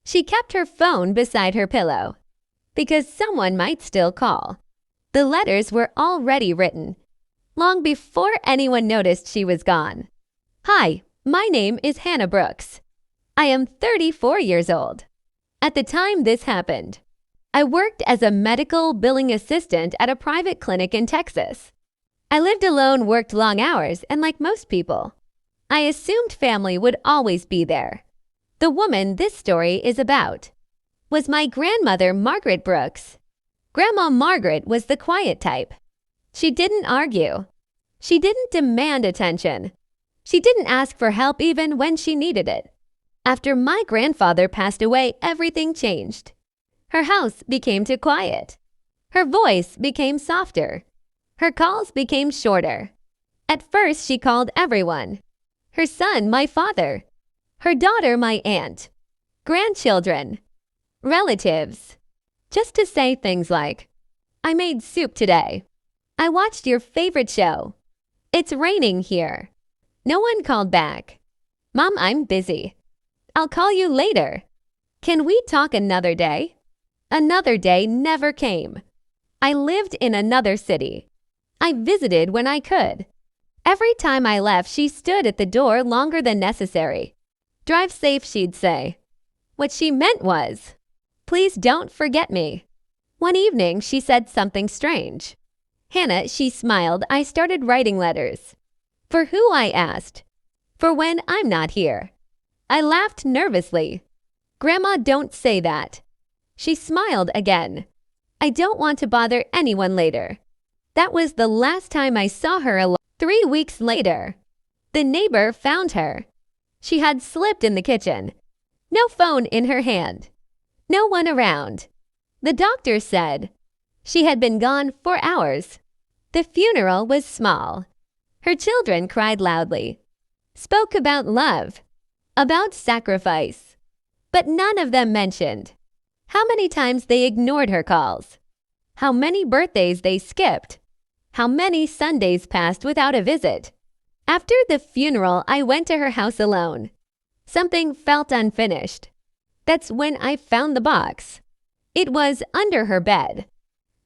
She kept her phone beside her pillow because someone might still call. The letters were already written, long before anyone noticed she was gone. Hi, my name is Hannah Brooks. I am 34 years old. At the time this happened, I worked as a medical billing assistant at a private clinic in Texas. I lived alone, worked long hours, and like most people, I assumed family would always be there. The woman this story is about was my grandmother, Margaret Brooks. Grandma Margaret was the quiet type. She didn't argue. She didn't demand attention. She didn't ask for help even when she needed it. After my grandfather passed away, everything changed. Her house became too quiet. Her voice became softer. Her calls became shorter. At first, she called everyone. Her son, my father. Her daughter, my aunt. Grandchildren. Relatives. Just to say things like, I made soup today. I watched your favorite show. It's raining here. No one called back. Mom, I'm busy. I'll call you later. Can we talk another day? Another day never came. I lived in another city. I visited when I could. Every time I left, she stood at the door longer than necessary. Drive safe, she'd say. What she meant was, please don't forget me. One evening, she said something strange. Hannah, she smiled. I started writing letters. For who, I asked. For when I'm not here. I laughed nervously. Grandma, don't say that. She smiled again. I don't want to bother anyone later. That was the last time I saw her alive. 3 weeks later, the neighbor found her. She had slipped in the kitchen. No phone in her hand. No one around. The doctor said she had been gone for hours. The funeral was small. Her children cried loudly, spoke about love, about sacrifice, but none of them mentioned how many times they ignored her calls, how many birthdays they skipped, how many Sundays passed without a visit. After the funeral, I went to her house alone. Something felt unfinished. That's when I found the box. It was under her bed,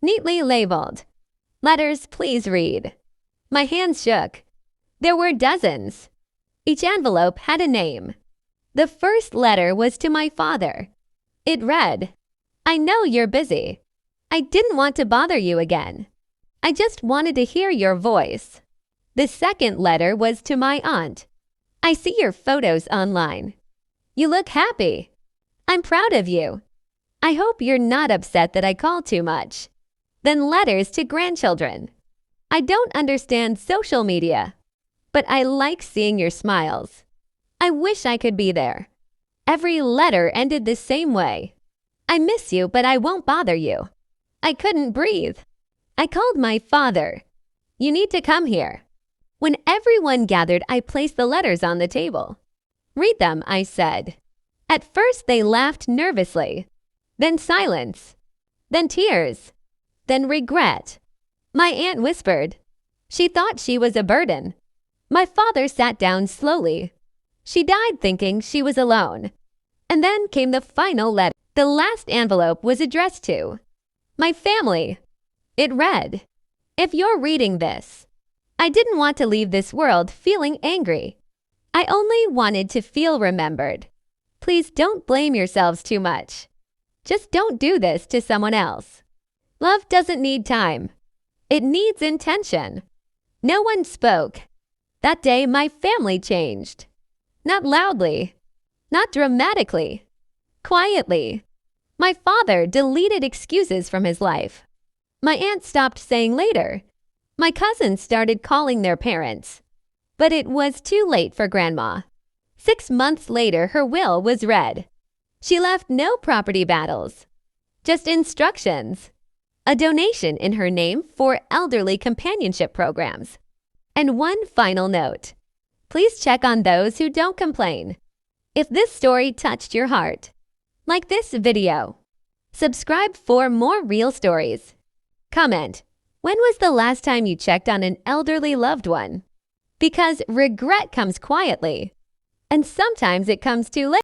neatly labeled. Letters, please read. My hands shook. There were dozens. Each envelope had a name. The first letter was to my father. It read, I know you're busy. I didn't want to bother you again. I just wanted to hear your voice. The second letter was to my aunt. I see your photos online. You look happy. I'm proud of you. I hope you're not upset that I call too much. Then letters to grandchildren. I don't understand social media, but I like seeing your smiles. I wish I could be there. Every letter ended the same way. I miss you, but I won't bother you. I couldn't breathe. I called my father. You need to come here. When everyone gathered, I placed the letters on the table. Read them, I said. At first, they laughed nervously. Then silence. Then tears. Then regret. My aunt whispered. She thought she was a burden. My father sat down slowly. She died thinking she was alone. And then came the final letter. The last envelope was addressed to my family. It read, if you're reading this, I didn't want to leave this world feeling angry. I only wanted to feel remembered. Please don't blame yourselves too much. Just don't do this to someone else. Love doesn't need time. It needs intention. No one spoke. That day, my family changed. Not loudly. Not dramatically. Quietly. My father deleted excuses from his life. My aunt stopped saying later. My cousins started calling their parents. But it was too late for Grandma. 6 months later, her will was read. She left no property battles, just instructions, a donation in her name for elderly companionship programs, and one final note. Please check on those who don't complain. If this story touched your heart, like this video. Subscribe for more real stories. Comment, when was the last time you checked on an elderly loved one? Because regret comes quietly, and sometimes it comes too late.